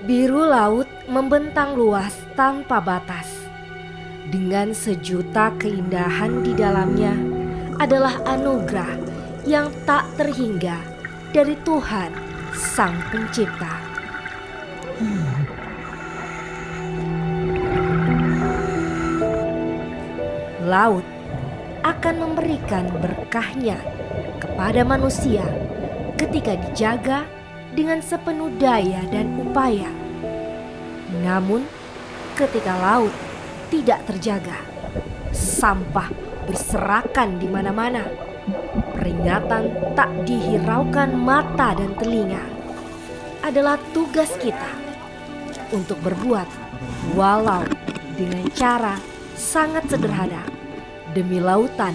Biru laut membentang luas tanpa batas. Dengan sejuta keindahan di dalamnya adalah anugerah yang tak terhingga dari Tuhan Sang Pencipta. Laut akan memberikan berkahnya kepada manusia ketika dijaga dengan sepenuh daya dan upaya. Namun, ketika laut tidak terjaga, sampah berserakan di mana-mana. Peringatan tak dihiraukan mata dan telinga adalah tugas kita untuk berbuat walau dengan cara sangat sederhana demi lautan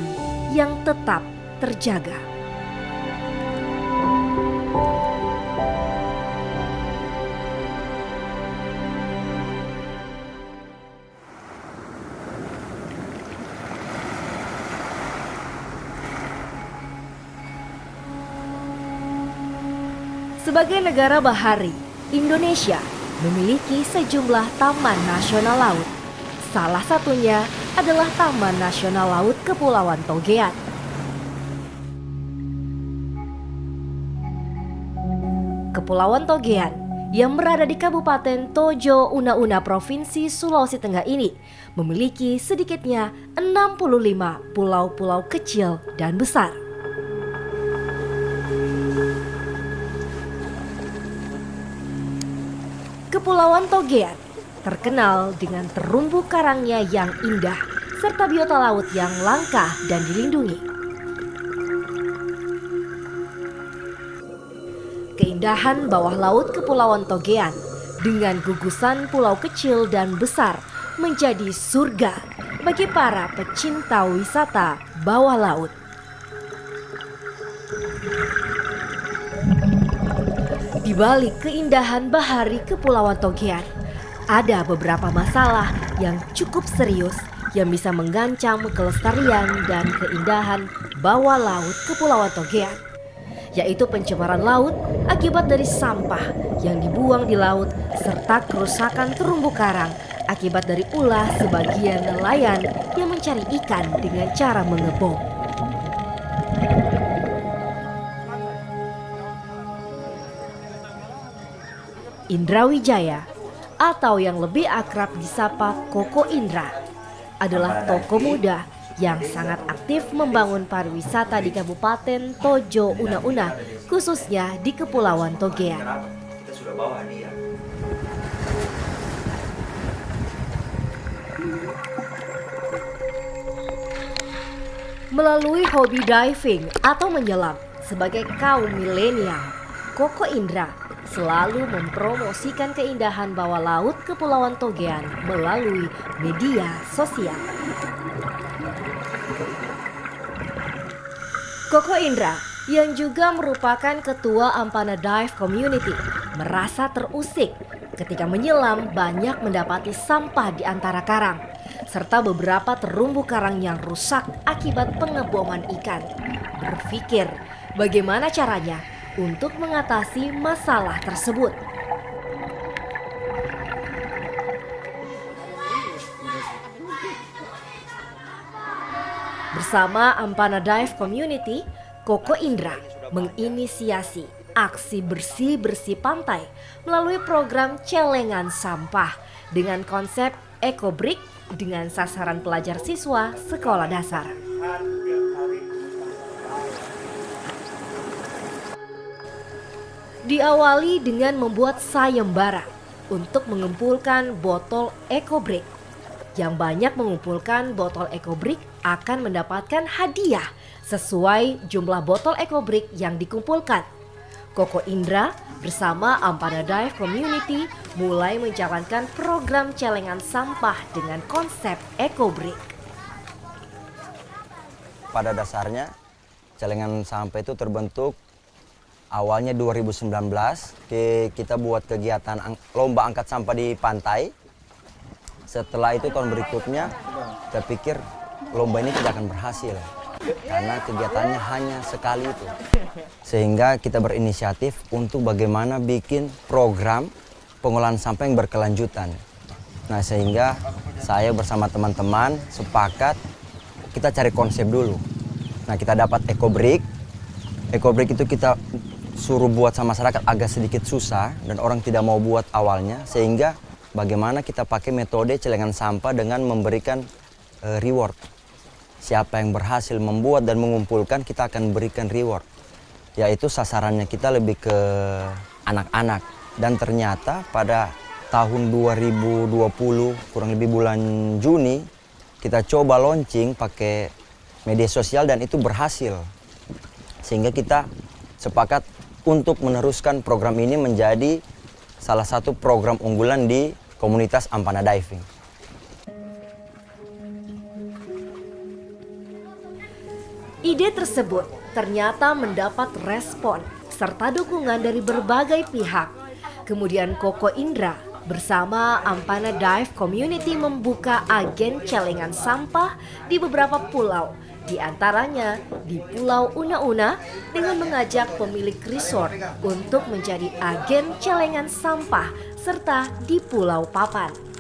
yang tetap terjaga. Sebagai negara bahari, Indonesia memiliki sejumlah taman nasional laut. Salah satunya adalah Taman Nasional Laut Kepulauan Togean. Kepulauan Togean yang berada di Kabupaten Tojo Una-Una, Provinsi Sulawesi Tengah ini memiliki sedikitnya 65 pulau-pulau kecil dan besar. Kepulauan Togean terkenal dengan terumbu karangnya yang indah serta biota laut yang langka dan dilindungi. Keindahan bawah laut Kepulauan Togean dengan gugusan pulau kecil dan besar menjadi surga bagi para pecinta wisata bawah laut. Di balik keindahan bahari Kepulauan Togean, ada beberapa masalah yang cukup serius yang bisa mengancam kelestarian dan keindahan bawah laut Kepulauan Togean, yaitu pencemaran laut akibat dari sampah yang dibuang di laut serta kerusakan terumbu karang akibat dari ulah sebagian nelayan yang mencari ikan dengan cara mengebom. Indra Wijaya atau yang lebih akrab disapa Koko Indra adalah tokoh muda yang sangat aktif membangun pariwisata di Kabupaten Tojo Una-Una, khususnya di Kepulauan Togean. Melalui hobi diving atau menyelam sebagai kaum milenial, Koko Indra selalu mempromosikan keindahan bawah laut Kepulauan Togean melalui media sosial. Koko Indra yang juga merupakan ketua Ampana Dive Community merasa terusik ketika menyelam banyak mendapati sampah di antara karang serta beberapa terumbu karang yang rusak akibat pengeboman ikan. Berpikir bagaimana caranya untuk mengatasi masalah tersebut. Bersama Ampana Dive Community, Koko Indra menginisiasi aksi bersih-bersih pantai melalui program celengan sampah dengan konsep EcoBrick dengan sasaran pelajar siswa sekolah dasar. Diawali dengan membuat sayembara untuk mengumpulkan botol EcoBrick. Yang banyak mengumpulkan botol EcoBrick akan mendapatkan hadiah sesuai jumlah botol EcoBrick yang dikumpulkan. Koko Indra bersama Ampana Dive Community mulai menjalankan program celengan sampah dengan konsep EcoBrick. Pada dasarnya celengan sampah itu terbentuk awalnya 2019, kita buat kegiatan lomba angkat sampah di pantai. Setelah itu tahun berikutnya, saya pikir lomba ini tidak akan berhasil. Karena kegiatannya hanya sekali itu. Sehingga kita berinisiatif untuk bagaimana bikin program pengolahan sampah yang berkelanjutan. Nah, sehingga saya bersama teman-teman sepakat kita cari konsep dulu. Nah, kita dapat EcoBrick. EcoBrick itu kita suruh buat sama masyarakat agak sedikit susah dan orang tidak mau buat awalnya, sehingga bagaimana kita pakai metode celengan sampah dengan memberikan reward. Siapa yang berhasil membuat dan mengumpulkan, kita akan berikan reward. Yaitu sasarannya kita lebih ke anak-anak. Dan ternyata pada tahun 2020, kurang lebih bulan Juni, kita coba launching pakai media sosial dan itu berhasil. Sehingga kita sepakat untuk meneruskan program ini menjadi salah satu program unggulan di komunitas Ampana Diving. Ide tersebut ternyata mendapat respon serta dukungan dari berbagai pihak. Kemudian Koko Indra bersama Ampana Dive Community membuka agen celengan sampah di beberapa pulau, di antaranya di Pulau Una-Una, dengan mengajak pemilik resort untuk menjadi agen celengan sampah serta di Pulau Papan.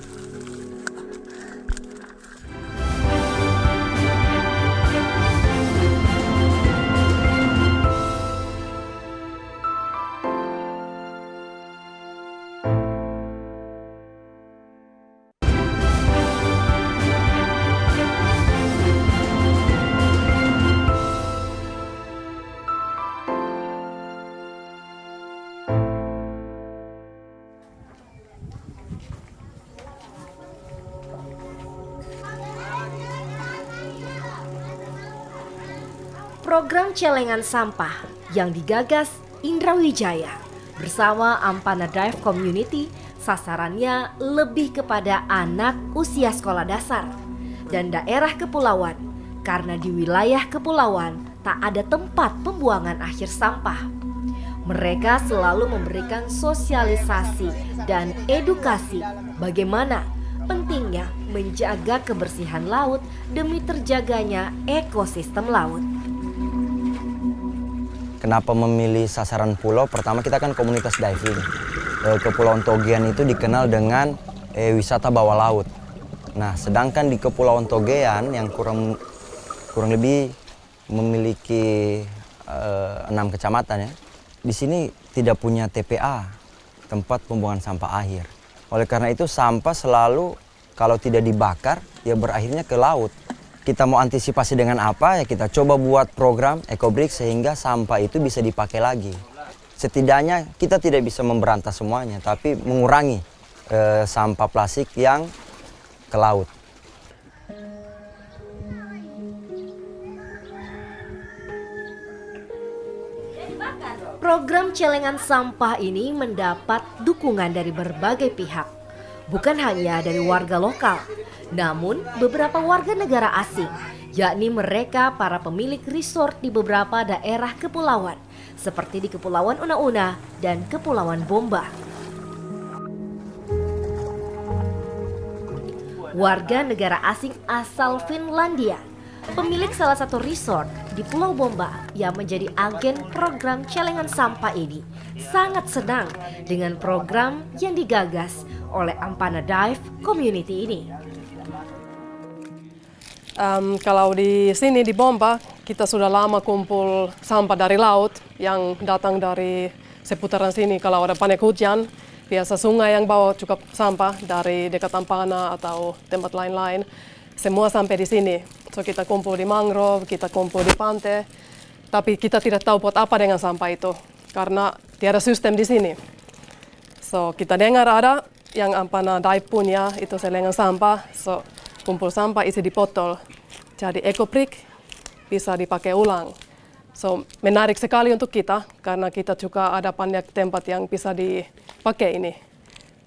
Program celengan sampah yang digagas Indra Wijaya bersama Ampana Dive Community sasarannya lebih kepada anak usia sekolah dasar dan daerah kepulauan, karena di wilayah kepulauan tak ada tempat pembuangan akhir sampah. Mereka selalu memberikan sosialisasi dan edukasi bagaimana pentingnya menjaga kebersihan laut demi terjaganya ekosistem laut. Kenapa memilih sasaran pulau? Pertama, kita kan komunitas diving. Kepulauan Togean itu dikenal dengan wisata bawah laut. Nah, sedangkan di Kepulauan Togean yang kurang lebih memiliki 6 kecamatan ya, di sini tidak punya TPA, tempat pembuangan sampah akhir. Oleh karena itu sampah selalu kalau tidak dibakar ya berakhirnya ke laut. Kita mau antisipasi dengan apa ya, kita coba buat program EcoBrick sehingga sampah itu bisa dipakai lagi. Setidaknya kita tidak bisa memberantas semuanya, tapi mengurangi sampah plastik yang ke laut. Program celengan sampah ini mendapat dukungan dari berbagai pihak, bukan hanya dari warga lokal, namun beberapa warga negara asing, yakni mereka para pemilik resort di beberapa daerah kepulauan, seperti di Kepulauan Una-Una dan Kepulauan Bomba. Warga negara asing asal Finlandia, pemilik salah satu resort di Pulau Bomba yang menjadi agen program celengan sampah ini, sangat senang dengan program yang digagas oleh Ampana Dive Community ini. Kalau di sini di Bomba, kita sudah lama kumpul sampah dari laut yang datang dari seputaran sini. Kalau ada panen hujan, biasa sungai yang bawa cukup sampah dari dekat Ampana atau tempat lain-lain. Semua sampai di sini. So kita kumpul di mangrove, kita kumpul di pantai, tapi kita tidak tahu buat apa dengan sampah itu karena tiada sistem di sini. So kita dengar ada yang Ampana Dive punya itu celengan sampah. So kumpul sampah isi di botol. Jadi EcoBrick bisa dipakai ulang. So menarik sekali untuk kita karena kita juga ada banyak tempat yang bisa dipakai ini.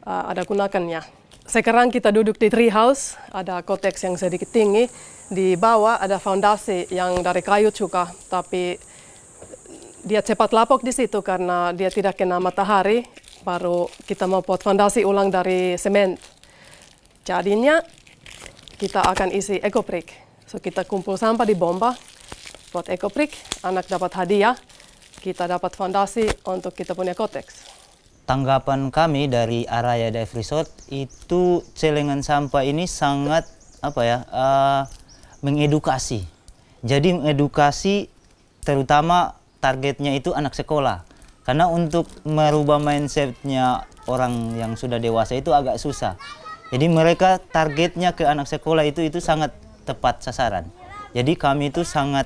Ada gunakannya. Sekarang kita duduk di tree house, ada kotex yang sedikit tinggi. Di bawah ada fondasi yang dari kayu juga, tapi dia cepat lapuk di situ karena dia tidak kena matahari. Baru kita mau buat fondasi ulang dari semen. Jadinya kita akan isi EcoBrick. So kita kumpul sampah di Bomba, buat EcoBrick, anak dapat hadiah, kita dapat fondasi untuk kita punya kotex. tanggapan kami dari Araya Dive Resort itu celengan sampah ini sangat mengedukasi. Jadi mengedukasi terutama targetnya itu anak sekolah. Karena untuk merubah mindsetnya orang yang sudah dewasa itu agak susah. Jadi mereka targetnya ke anak sekolah itu sangat tepat sasaran. Jadi kami itu sangat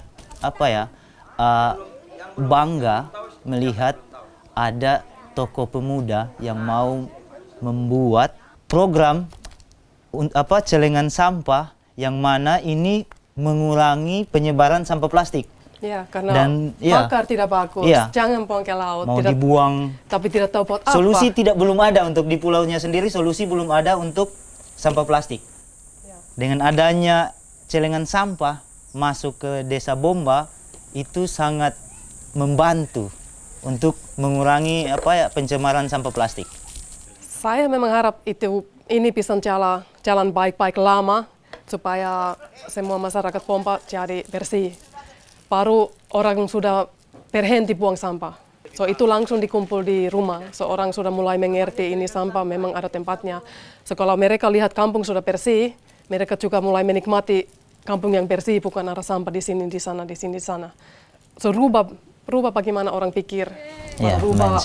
bangga melihat ada tokoh pemuda yang mau membuat program celengan sampah yang mana ini mengurangi penyebaran sampah plastik. Ya, karena bakar tidak bagus, jangan buang ke laut. Mau dibuang, tapi tidak tahu buat apa. Solusi belum ada untuk di pulaunya sendiri, solusi belum ada untuk sampah plastik. Ya. Dengan adanya celengan sampah masuk ke desa Bomba, itu sangat membantu untuk mengurangi pencemaran sampah plastik. Saya memang harap ini bisa jalan baik-baik lama supaya semua masyarakat Bomba jadi bersih. Baru orang sudah berhenti buang sampah. So itu langsung dikumpul di rumah. So orang sudah mulai mengerti ini sampah memang ada tempatnya. So kalau mereka lihat kampung sudah bersih, mereka juga mulai menikmati kampung yang bersih, bukan ada sampah di sini, di sana, di sini, di sana. So rubah bagaimana orang pikir, rubah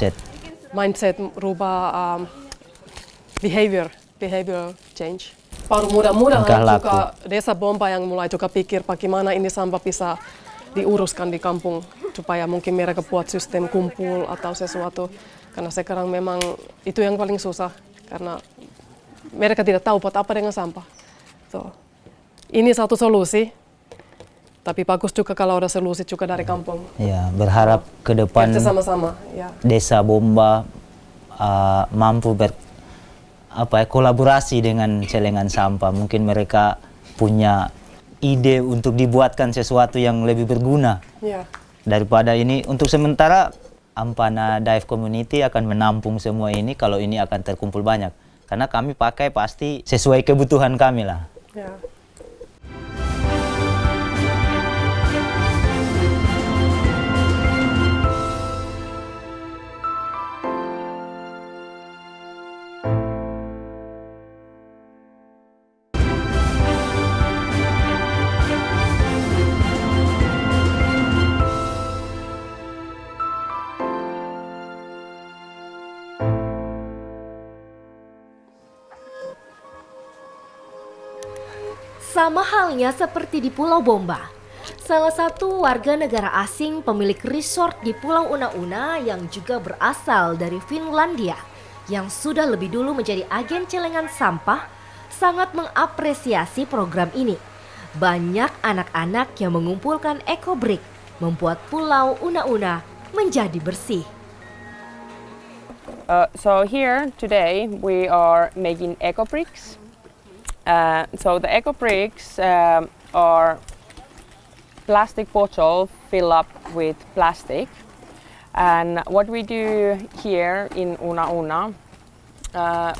mindset, rubah behavior change. Baru mudah-mudahan juga desa Bomba yang mulai juga pikir bagaimana ini sampah bisa diuruskan di kampung supaya mungkin mereka buat sistem kumpul atau sesuatu, karena sekarang memang itu yang paling susah karena mereka tidak tahu buat apa dengan sampah. So, ini satu solusi, tapi bagus juga kalau ada solusi juga dari kampung. Ya, berharap ke depan sama-sama. Ya. Desa Bomba mampu kolaborasi dengan celengan sampah. Mungkin mereka punya ide untuk dibuatkan sesuatu yang lebih berguna. Yeah. Daripada ini, untuk sementara Ampana Dive Community akan menampung semua ini kalau ini akan terkumpul banyak. Karena kami pakai pasti sesuai kebutuhan kami lah. Yeah. Sama halnya seperti di Pulau Bomba, salah satu warga negara asing pemilik resort di Pulau Una-Una yang juga berasal dari Finlandia, yang sudah lebih dulu menjadi agen celengan sampah, sangat mengapresiasi program ini. Banyak anak-anak yang mengumpulkan eco-brick, membuat Pulau Una-Una menjadi bersih. So here today we are making eco-bricks. So the eco bricks are plastic bottle filled up with plastic, and what we do here in Una-Una,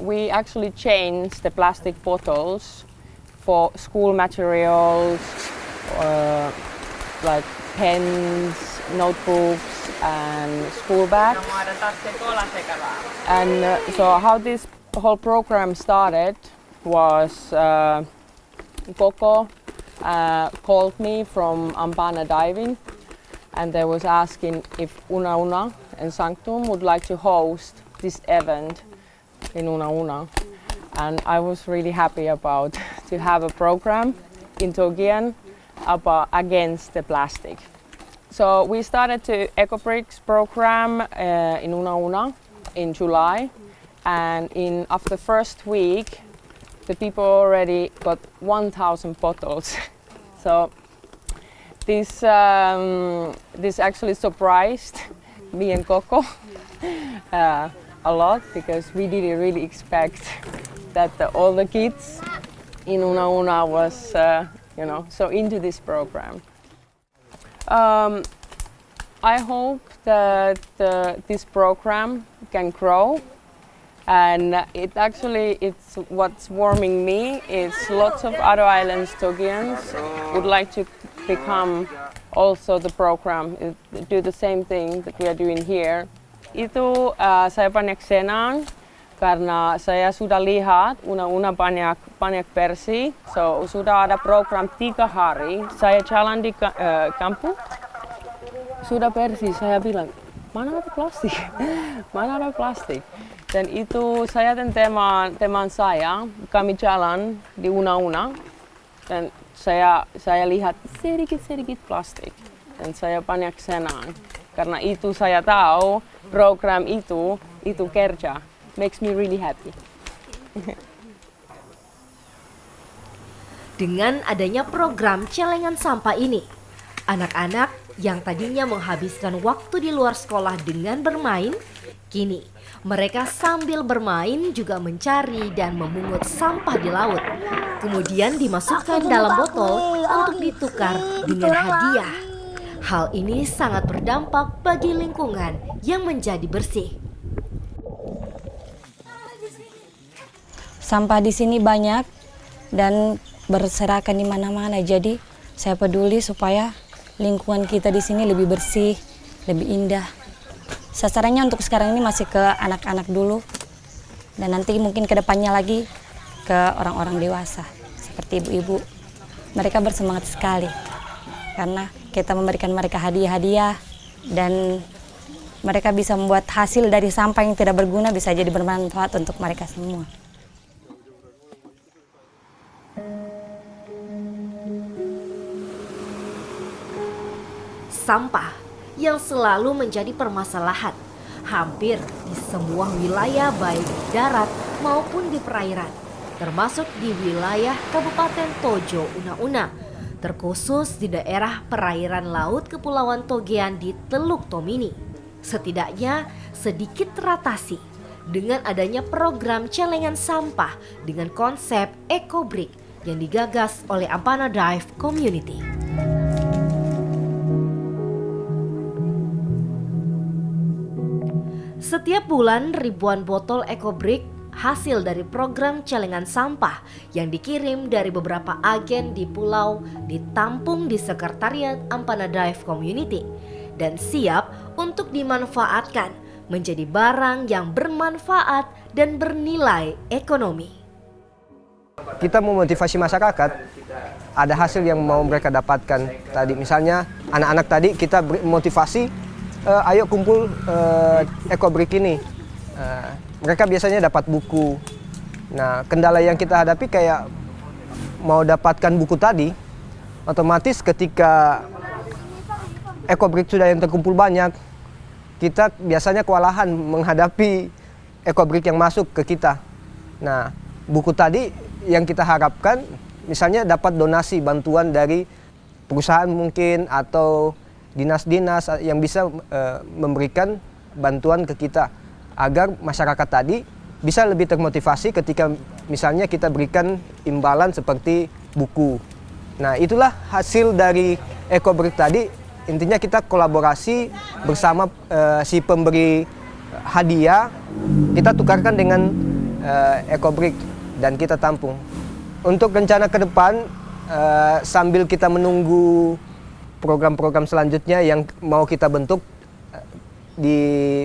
we actually change the plastic bottles for school materials, like pens, notebooks, and school bags. And so how this whole program started was Coco called me from Ampana Diving, and they was asking if Una-Una and Sanctum would like to host this event in Una-Una. And I was really happy about to have a program in Togian against the plastic. So we started the EcoBricks program in Una-Una in July, and after first week the people already got 1,000 bottles. So this actually surprised me and Coco a lot, because we didn't really expect that all the kids in Una-Una was so into this program. I hope that this program can grow. And it's what's warming me is lots of other islands Togians would like to become also the program, do the same thing that we are doing here, itu saya banyak senang karena saya sudah lihat Una banyak bersih. So sudah ada program 3 hari. Saya jalan di kampung, sudah bersih. Saya bilang, mana ada plastik? Mana ada plastik? Dan itu saya dan teman saya, kami jalan di Una dan saya lihat sedikit plastik. Dan saya banyak senang karena itu saya tahu program itu kerja. Makes me really happy. Dengan adanya program celengan sampah ini, anak-anak yang tadinya menghabiskan waktu di luar sekolah dengan bermain, kini mereka sambil bermain juga mencari dan memungut sampah di laut. Kemudian dimasukkan dalam botol untuk ditukar dengan hadiah. Hal ini sangat berdampak bagi lingkungan yang menjadi bersih. Sampah di sini banyak dan berserakan di mana-mana. Jadi saya peduli supaya lingkungan kita di sini lebih bersih, lebih indah. Sasarannya untuk sekarang ini masih ke anak-anak dulu dan nanti mungkin ke depannya lagi ke orang-orang dewasa seperti ibu-ibu. Mereka bersemangat sekali karena kita memberikan mereka hadiah-hadiah dan mereka bisa membuat hasil dari sampah yang tidak berguna bisa jadi bermanfaat untuk mereka semua. Sampah yang selalu menjadi permasalahan hampir di semua wilayah baik di darat maupun di perairan, termasuk di wilayah Kabupaten Tojo Una-Una, terkhusus di daerah perairan laut Kepulauan Togean di Teluk Tomini. Setidaknya sedikit teratasi dengan adanya program celengan sampah dengan konsep EcoBrick yang digagas oleh Ampana Dive Community. Setiap bulan ribuan botol EcoBrick hasil dari program celengan sampah yang dikirim dari beberapa agen di pulau ditampung di sekretariat Ampana Dive Community dan siap untuk dimanfaatkan menjadi barang yang bermanfaat dan bernilai ekonomi. Kita memotivasi masyarakat, ada hasil yang mau mereka dapatkan. Tadi misalnya anak-anak tadi kita motivasi, ayo kumpul EcoBrick ini. Mereka biasanya dapat buku. Nah, kendala yang kita hadapi kayak mau dapatkan buku tadi, otomatis ketika EcoBrick sudah yang terkumpul banyak, kita biasanya kewalahan menghadapi EcoBrick yang masuk ke kita. Nah, buku tadi yang kita harapkan misalnya dapat donasi bantuan dari perusahaan mungkin atau dinas-dinas yang bisa memberikan bantuan ke kita agar masyarakat tadi bisa lebih termotivasi ketika misalnya kita berikan imbalan seperti buku. Nah, itulah hasil dari EcoBrick tadi. Intinya kita kolaborasi bersama si pemberi hadiah, kita tukarkan dengan EcoBrick dan kita tampung. Untuk rencana ke depan sambil kita menunggu program-program selanjutnya yang mau kita bentuk, di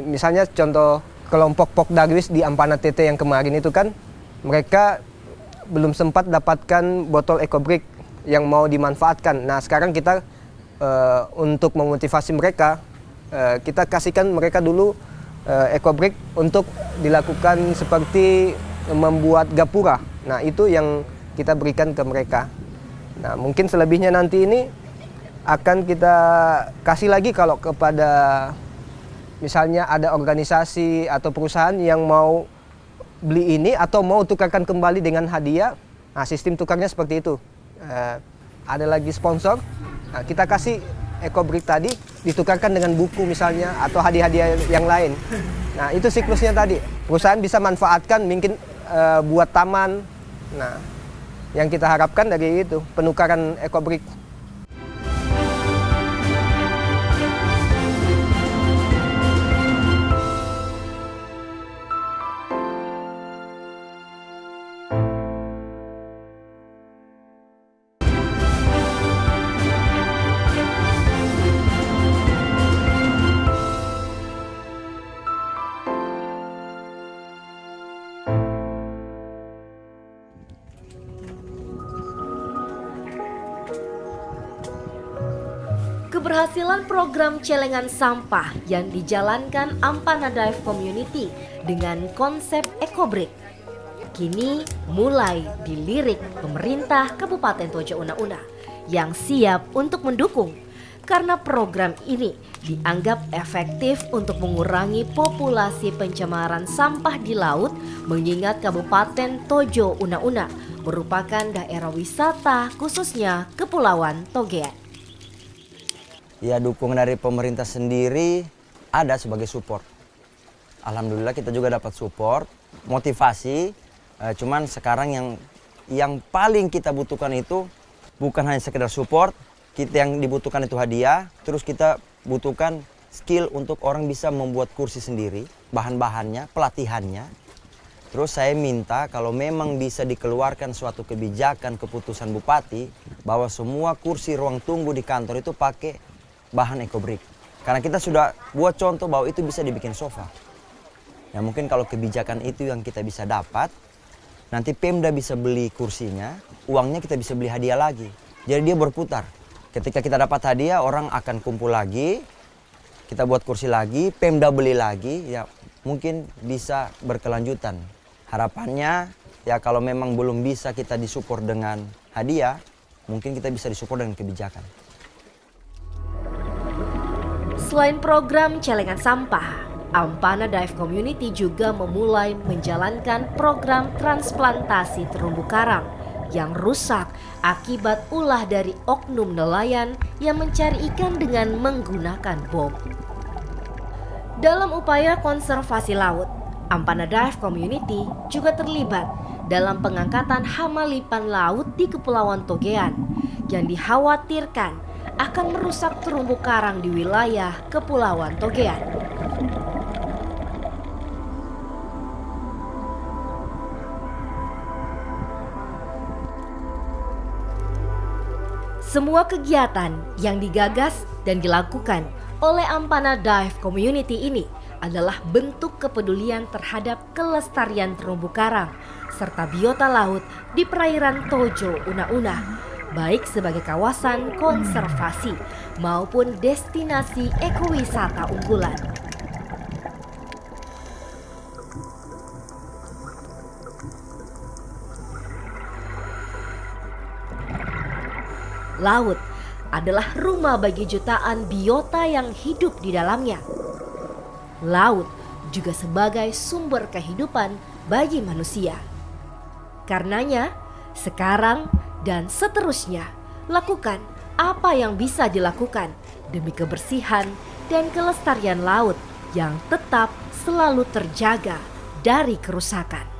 misalnya contoh kelompok Pok Darwis di Ampana TT yang kemarin itu kan mereka belum sempat dapatkan botol EcoBrick yang mau dimanfaatkan. Nah, sekarang kita untuk memotivasi mereka, kita kasihkan mereka dulu EcoBrick untuk dilakukan seperti membuat gapura. Nah, itu yang kita berikan ke mereka. Nah, mungkin selebihnya nanti ini akan kita kasih lagi kalau kepada misalnya ada organisasi atau perusahaan yang mau beli ini atau mau tukarkan kembali dengan hadiah. Nah, sistem tukarnya seperti itu. Ada lagi sponsor, nah, kita kasih EcoBrick tadi ditukarkan dengan buku misalnya atau hadiah-hadiah yang lain. Nah, itu siklusnya tadi. Perusahaan bisa manfaatkan mungkin buat taman. Nah, yang kita harapkan dari itu penukaran EcoBrick. Keberhasilan program celengan sampah yang dijalankan Ampana Dive Community dengan konsep EcoBreak kini mulai dilirik pemerintah Kabupaten Tojo Una-Una yang siap untuk mendukung karena program ini dianggap efektif untuk mengurangi populasi pencemaran sampah di laut mengingat Kabupaten Tojo Una-Una merupakan daerah wisata khususnya Kepulauan Togean. Ya, dukungan dari pemerintah sendiri ada sebagai support. Alhamdulillah kita juga dapat support, motivasi. Cuman sekarang yang paling kita butuhkan itu bukan hanya sekedar support, kita yang dibutuhkan itu hadiah. Terus kita butuhkan skill untuk orang bisa membuat kursi sendiri, bahan-bahannya, pelatihannya. Terus saya minta kalau memang bisa dikeluarkan suatu kebijakan keputusan bupati bahwa semua kursi ruang tunggu di kantor itu pakai bahan EcoBreak. Karena kita sudah buat contoh bahwa itu bisa dibikin sofa. Ya mungkin kalau kebijakan itu yang kita bisa dapat, nanti Pemda bisa beli kursinya, uangnya kita bisa beli hadiah lagi. Jadi dia berputar. Ketika kita dapat hadiah, orang akan kumpul lagi, kita buat kursi lagi, Pemda beli lagi, ya mungkin bisa berkelanjutan. Harapannya ya kalau memang belum bisa kita disupport dengan hadiah, mungkin kita bisa disupport dengan kebijakan. Selain program celengan sampah, Ampana Dive Community juga memulai menjalankan program transplantasi terumbu karang yang rusak akibat ulah dari oknum nelayan yang mencari ikan dengan menggunakan bom. Dalam upaya konservasi laut, Ampana Dive Community juga terlibat dalam pengangkatan hama lipan laut di Kepulauan Togean yang dikhawatirkan akan merusak terumbu karang di wilayah Kepulauan Togean. Semua kegiatan yang digagas dan dilakukan oleh Ampana Dive Community ini adalah bentuk kepedulian terhadap kelestarian terumbu karang serta biota laut di perairan Tojo Una-Una, baik sebagai kawasan konservasi maupun destinasi ekowisata unggulan. Laut adalah rumah bagi jutaan biota yang hidup di dalamnya. Laut juga sebagai sumber kehidupan bagi manusia. Karenanya, sekarang dan seterusnya, lakukan apa yang bisa dilakukan demi kebersihan dan kelestarian laut yang tetap selalu terjaga dari kerusakan.